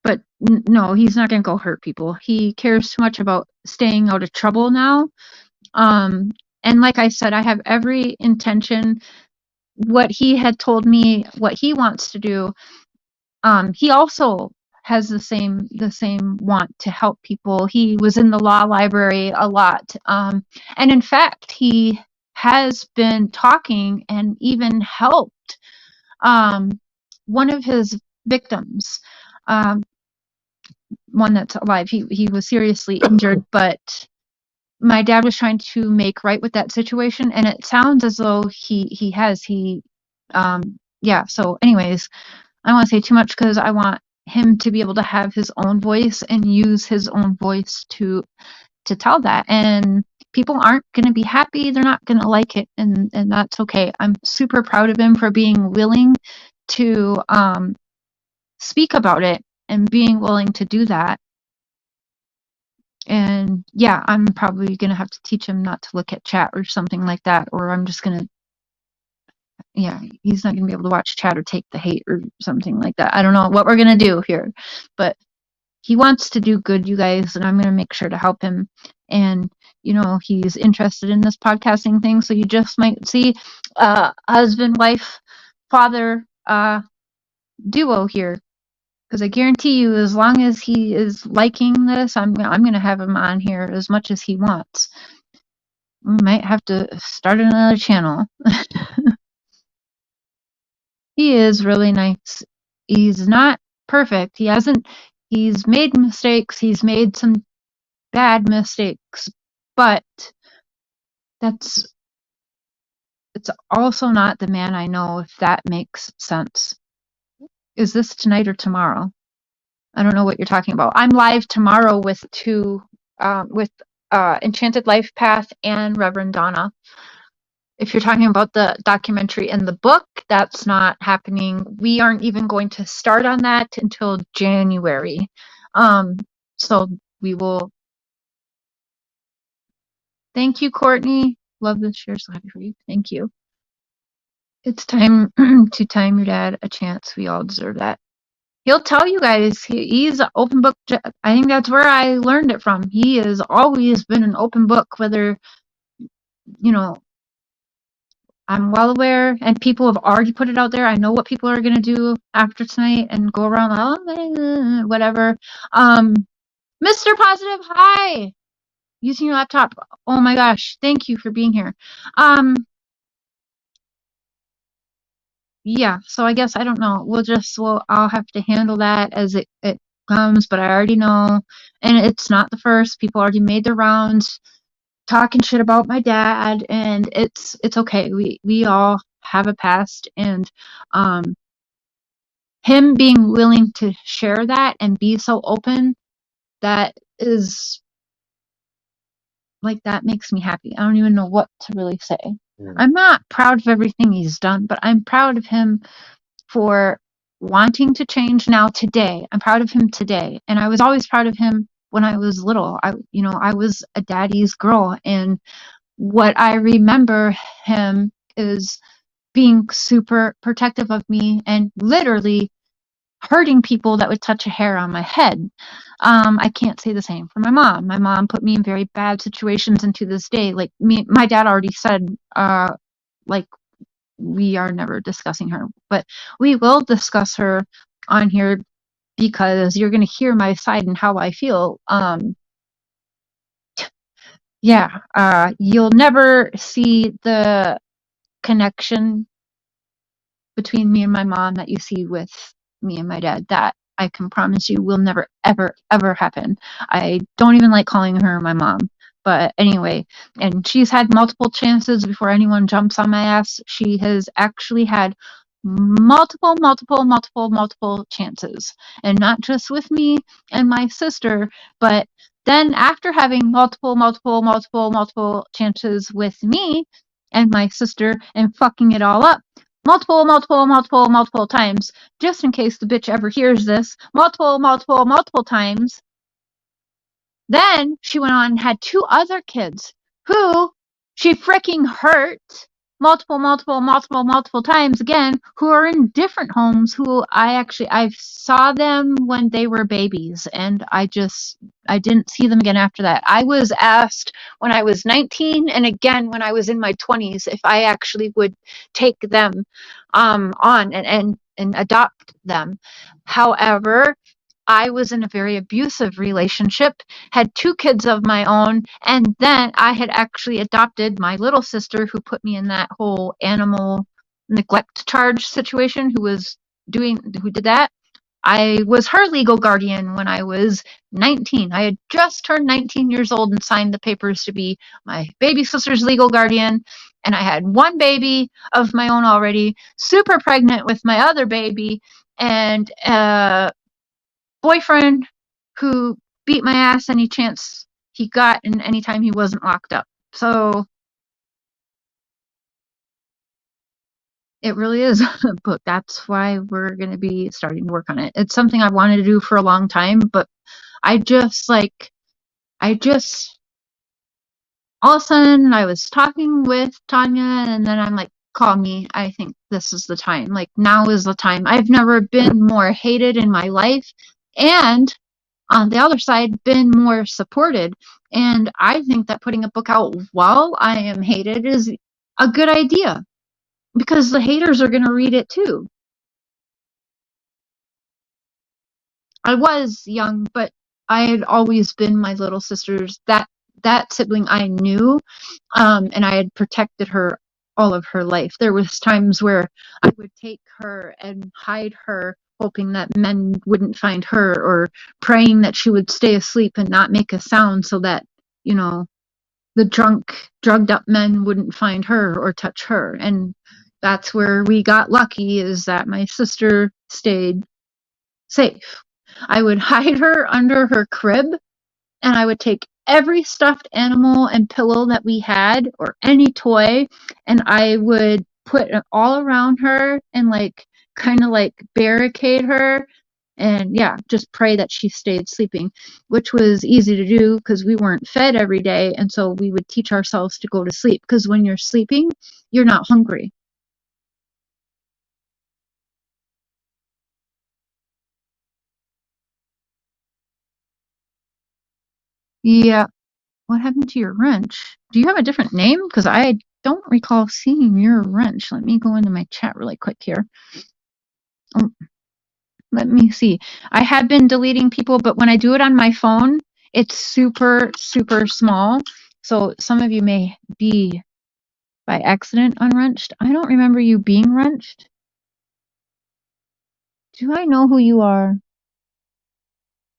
But no, he's not going to go hurt people. He cares too much about staying out of trouble now. And like I said, I have every intention. What he had told me, what he wants to do, he also has the same want to help people. He was in the law library a lot. And in fact, he has been talking and even helped one of his victims, one that's alive. He was seriously injured, but my dad was trying to make right with that situation, and it sounds as though he has. Yeah. So anyways, I don't want to say too much because I want him to be able to have his own voice and use his own voice to tell that. And people aren't going to be happy. They're not going to like it, and that's okay. I'm super proud of him for being willing to speak about it and being willing to do that. And yeah, I'm probably going to have to teach him not to look at chat or something like that, or I'm just going to, yeah, he's not going to be able to watch chat or take the hate or something like that. I don't know what we're going to do here, but he wants to do good, you guys, and I'm going to make sure to help him. And, he's interested in this podcasting thing. So you just might see husband, wife, father duo here. Because I guarantee you, as long as he is liking this, I'm going to have him on here as much as he wants. We might have to start another channel. He is really nice. He's not perfect. He's made mistakes. He's made some bad mistakes, but it's also not the man I know, if that makes sense. Is this tonight or tomorrow? I don't know what you're talking about. I'm live tomorrow with Enchanted LifePath and Reverend Donna. If you're talking about the documentary and the book, that's not happening. We aren't even going to start on that until January. So we will. Thank you, Courtney. Love this share. So happy for you. Thank you. It's time to time your dad a chance. We all deserve that. He'll tell you guys. He's an open book. I think that's where I learned it from. He has always been an open book, whether, I'm well aware, and people have already put it out there. I know what people are going to do after tonight and go around, whatever. Mr. Positive, hi. Using your laptop. Oh my gosh. Thank you for being here. Yeah, so I guess I don't know. I'll have to handle that as it comes, but I already know, and it's not the first. People already made their rounds talking shit about my dad, and it's okay. We all have a past, and him being willing to share that and be so open, that makes me happy. I don't even know what to really say. Yeah. I'm not proud of everything he's done, but I'm proud of him for wanting to change now today. I'm proud of him today. And I was always proud of him when I was little. I was a daddy's girl. And what I remember him is being super protective of me and literally hurting people that would touch a hair on my head. I can't say the same for my mom. My mom put me in very bad situations, and to this day, my dad already said, we are never discussing her, but we will discuss her on here because you're going to hear my side and how I feel. yeah, you'll never see the connection between me and my mom that you see with me and my dad. That I can promise you will never, ever, ever happen. I don't even like calling her my mom. But anyway, and she's had multiple chances before anyone jumps on my ass. She has actually had multiple chances. And not just with me and my sister, but then after having multiple chances with me and my sister and fucking it all up, multiple times, just in case the bitch ever hears this, multiple times. Then she went on and had 2 other kids who she freaking hurt multiple times again, who are in different homes, who I saw them when they were babies, and I didn't see them again after that. I was asked when I was 19 and again when I was in my 20s if I actually would take them on and adopt them. However, I was in a very abusive relationship, had 2 kids of my own, and then I had actually adopted my little sister who put me in that whole animal neglect charge situation, who did that. I was her legal guardian when I was 19. I had just turned 19 years old and signed the papers to be my baby sister's legal guardian. And I had 1 baby of my own already, super pregnant with my other baby, and boyfriend who beat my ass any chance he got and anytime he wasn't locked up. So it really is a book. That's why we're going to be starting to work on it. It's something I've wanted to do for a long time, but I just all of a sudden I was talking with Tanya and then I'm like, call me. I think this is the time. Like, now is the time. I've never been more hated in my life. And on the other side, been more supported. And I think that putting a book out while I am hated is a good idea because the haters are going to read it too. I was young, but I had always been my little sister's that sibling I knew, and I had protected her all of her life. There was times where I would take her and hide her, hoping that men wouldn't find her, or praying that she would stay asleep and not make a sound so that, you know, the drugged up men wouldn't find her or touch her. And that's where we got lucky, is that my sister stayed safe. I would hide her under her crib, and I would take every stuffed animal and pillow that we had, or any toy, and I would put it all around her and kind of barricade her, and yeah, just pray that she stayed sleeping, which was easy to do because we weren't fed every day, and so we would teach ourselves to go to sleep, because when you're sleeping, you're not hungry. Yeah. What happened to your wrench? Do you have a different name? Because I don't recall seeing your wrench. Let me go into my chat really quick here. Oh, let me see. I had been deleting people, but when I do it on my phone, it's super, super small. So some of you may be by accident unwrenched. I don't remember you being wrenched. Do I know who you are?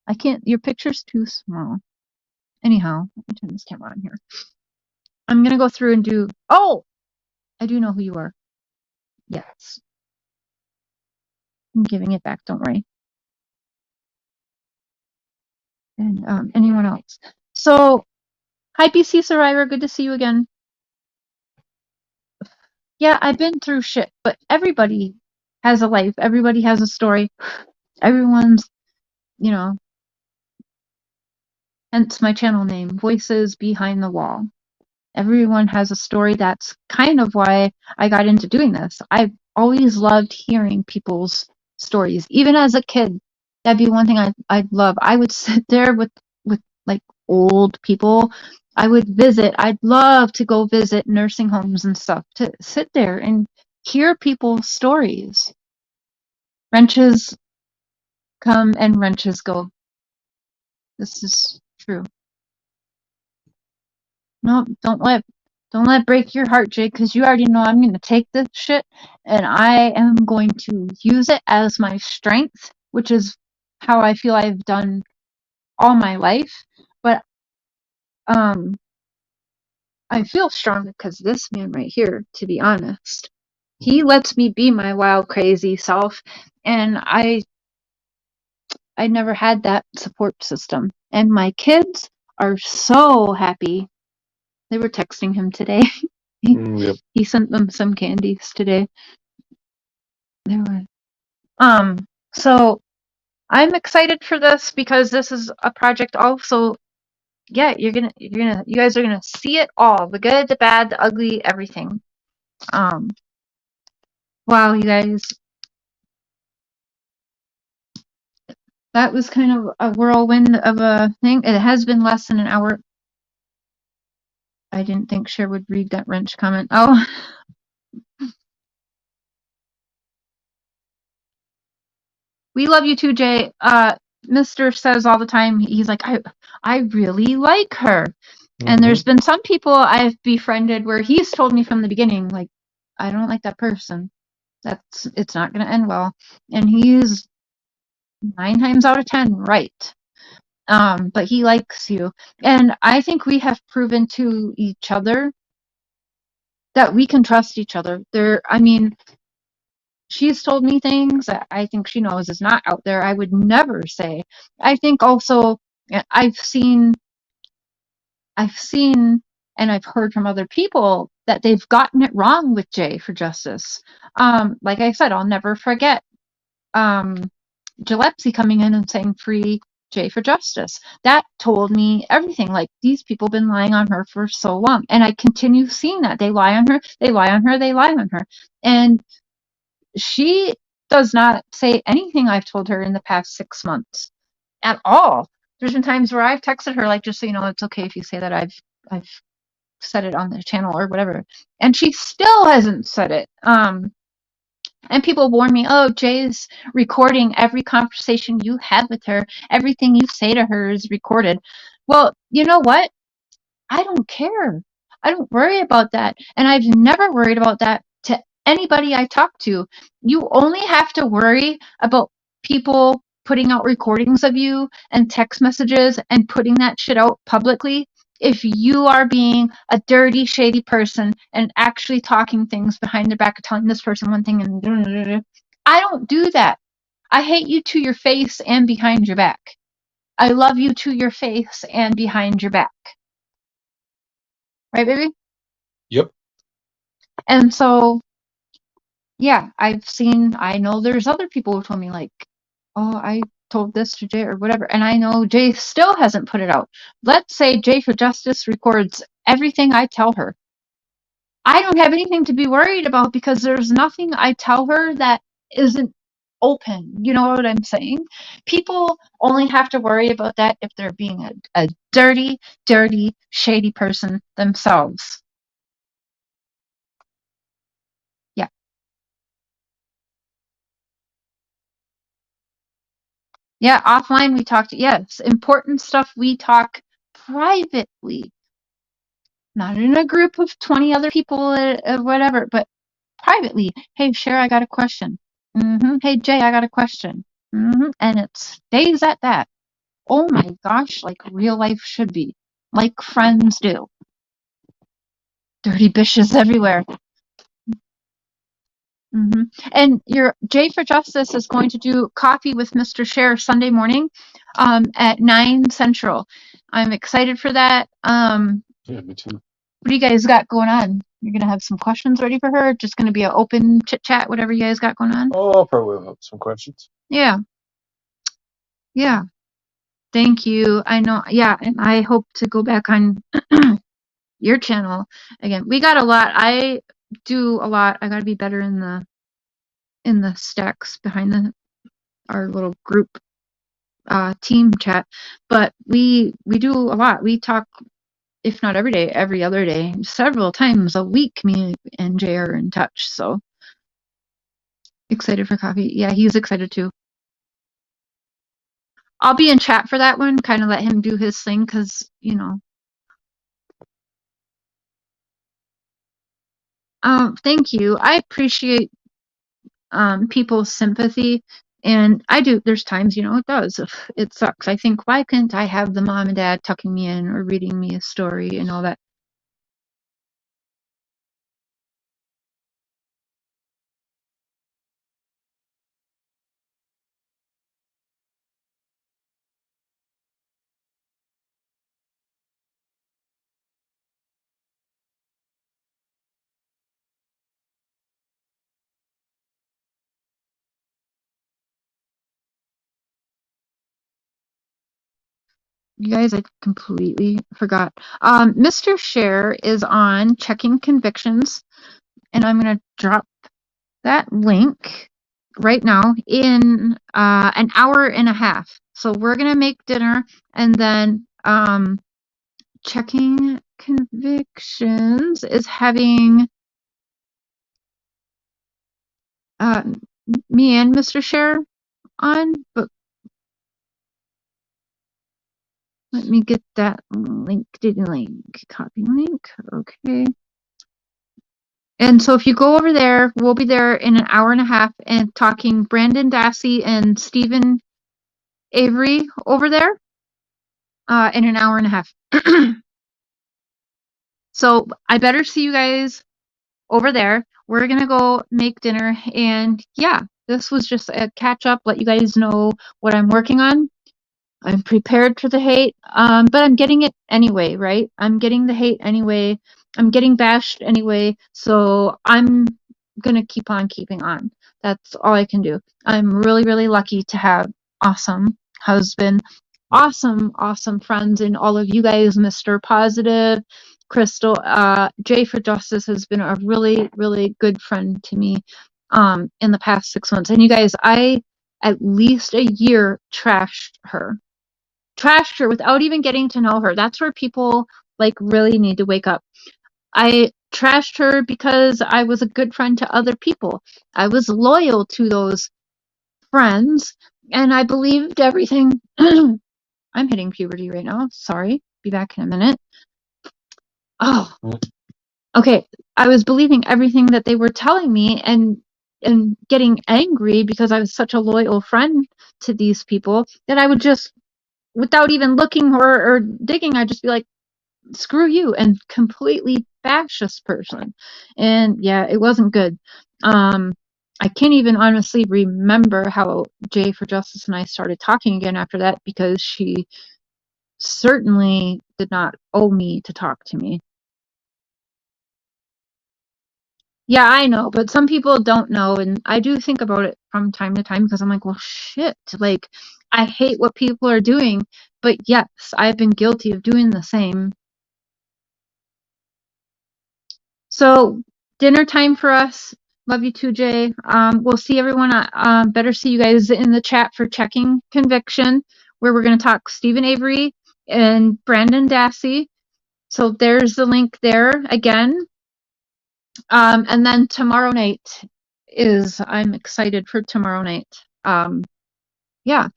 I can't. Your picture's too small. Anyhow, let me turn this camera on here. I'm going to go through and do. Oh, I do know who you are. Yes. I'm giving it back. Don't worry. And anyone else. So, hi, BC Survivor. Good to see you again. Yeah, I've been through shit, but everybody has a life. Everybody has a story. Everyone's, you know, hence my channel name, Voices Behind the Wall. Everyone has a story. That's kind of why I got into doing this. I've always loved hearing people's stories. Even as a kid, that'd be one thing I'd love. I would sit there with like old people. I would visit. I'd love to go visit nursing homes and stuff, to sit there and hear people's stories. Wrenches come and wrenches go. This is true. No, don't let it break your heart, Jay, because you already know I'm going to take this shit and I am going to use it as my strength, which is how I feel I've done all my life. But I feel strong because this man right here, to be honest, he lets me be my wild, crazy self, and I never had that support system. And my kids are so happy. They were texting him today. Yep. He sent them some candies today. They were so I'm excited for this because this is a project also. Yeah, you guys are gonna see it all, the good, the bad, the ugly, everything. Wow, you guys, that was kind of a whirlwind of a thing. It has been less than an hour. I didn't think Cher would read that wrench comment. Oh, we love you too, Jay. Mr. says all the time, he's like, I really like her. And there's been some people I've befriended where he's told me from the beginning, like, I don't like that person. It's not going to end well. And he's 9 times out of 10 right. But he likes you. And I think we have proven to each other that we can trust each other. I mean, she's told me things that I think she knows is not out there. I would never say. I think also I've seen and I've heard from other people that they've gotten it wrong with Jay for Justice. Like I said, I'll never forget Gillespie coming in and saying free Jay for Justice. That told me everything. Like, these people have been lying on her for so long. And I continue seeing that. They lie on her, they lie on her, they lie on her. And she does not say anything I've told her in the past 6 months at all. There's been times where I've texted her, like, just so you know, it's okay if you say that I've said it on the channel or whatever. And she still hasn't said it. And people warn me, oh, Jay's recording every conversation you have with her. Everything you say to her is recorded. Well, you know what? I don't care. I don't worry about that. And I've never worried about that to anybody I talk to. You only have to worry about people putting out recordings of you and text messages and putting that shit out publicly if you are being a dirty, shady person and actually talking things behind their back, telling this person one thing and I don't do that. I hate you to your face and behind your back. I love you to your face and behind your back. Right, baby? Yep. And so, yeah, I know there's other people who told me, like, oh, I told this to Jay or whatever. And I know Jay still hasn't put it out. Let's say Jay for Justice records everything I tell her. I don't have anything to be worried about because there's nothing I tell her that isn't open. You know what I'm saying? People only have to worry about that if they're being a dirty, dirty, shady person themselves. Yeah. Yeah, offline we talked, yes, important stuff we talk privately, not in a group of 20 other people or whatever, but privately. Hey, Cher, I got a question. Hey, Jay, I got a question. And it stays at that. Oh my gosh, like real life should be, like friends do. Dirty bitches everywhere. And your Jay for Justice is going to do coffee with Mr. Cher Sunday morning at 9 Central. I'm excited for that. Yeah, me too. What do you guys got going on? You're going to have some questions ready for her? Just going to be an open chit chat, whatever you guys got going on? Oh, I'll probably have some questions. Yeah. Yeah. Thank you. I know. Yeah. And I hope to go back on your channel again. We got a lot. I do a lot. I got to be better in the stacks behind our little group team chat, but we do a lot. We talk, if not every day, every other day, several times a week. Me and Jay are in touch, so excited for coffee. Yeah, he's excited too. I'll be in chat for that one, kind of let him do his thing, because Thank you. I appreciate people's sympathy. And I do, there's times, it does. It sucks. I think, why couldn't I have the mom and dad tucking me in or reading me a story and all that? You guys, I completely forgot. Mr. Share is on checking convictions, and I'm going to drop that link right now in an hour and a half. So we're going to make dinner, and then checking convictions is having uh, me and Mr. Share on, but let me get that link. Copy link. Okay. And so if you go over there, we'll be there in an hour and a half and talking Brandon Dassey and Stephen Avery over there in an hour and a half. So I better see you guys over there. We're going to go make dinner. And yeah, this was just a catch up, let you guys know what I'm working on. I'm prepared for the hate, but I'm getting it anyway, right? I'm getting the hate anyway. I'm getting bashed anyway. So I'm going to keep on keeping on. That's all I can do. I'm really, really lucky to have awesome husband, awesome friends, and all of you guys, Mr. Positive, Crystal, Jay for Justice has been a really, really good friend to me in the past 6 months. And you guys, I at least a year trashed her without even getting to know her. That's where people really need to wake up. I trashed her because I was a good friend to other people. I was loyal to those friends and I believed everything. I'm hitting puberty right now. Sorry. Be back in a minute. Oh, okay. I was believing everything that they were telling me and getting angry because I was such a loyal friend to these people that I would just, without even looking or digging, I'd just be like, screw you, and completely bash this person. And yeah, it wasn't good. I can't even honestly remember how Jay for Justice and I started talking again after that, because she certainly did not owe me to talk to me. Yeah, I know, but some people don't know, and I do think about it from time to time because I'm like, well, shit, I hate what people are doing, but yes, I've been guilty of doing the same. So dinner time for us. Love you too, Jay. We'll see everyone. Better see you guys in the chat for checking conviction, where we're going to talk Stephen Avery and Brandon Dassey. So there's the link there again. And then tomorrow night I'm excited for tomorrow night. Yeah.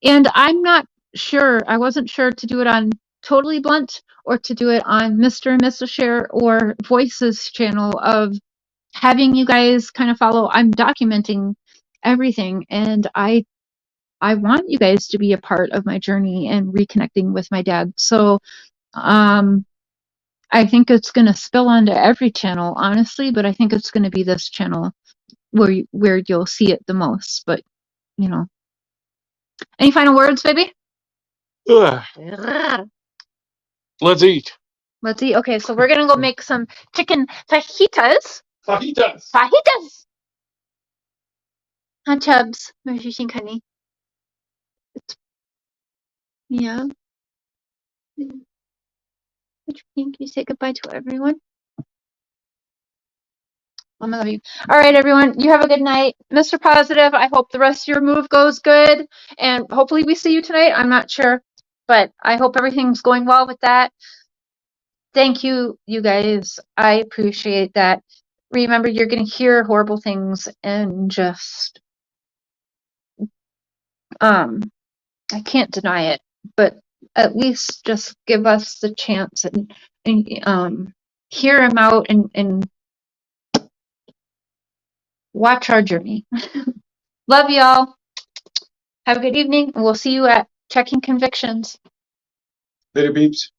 And I'm not sure. I wasn't sure to do it on Totally Blunt or to do it on Mr. and Mrs. Share or Voices channel of having you guys kind of follow. I'm documenting everything, and I want you guys to be a part of my journey and reconnecting with my dad. So I think it's going to spill onto every channel, honestly, but I think it's going to be this channel where you'll see it the most. But any final words, baby? Ugh. Let's eat. Let's eat. Okay, so we're gonna go make some chicken fajitas. Fajitas. Fajitas. Huh, Chubbs? What do you think, honey? Yeah. What do you think? You say goodbye to everyone. I love you. All right, everyone. You have a good night, Mr. Positive. I hope the rest of your move goes good, and hopefully we see you tonight. I'm not sure, but I hope everything's going well with that. Thank you, you guys. I appreciate that. Remember, you're going to hear horrible things, and just I can't deny it, but at least just give us the chance and hear him out and Watch Charger me. Love y'all. Have a good evening, and we'll see you at Checking Convictions. Later, beeps.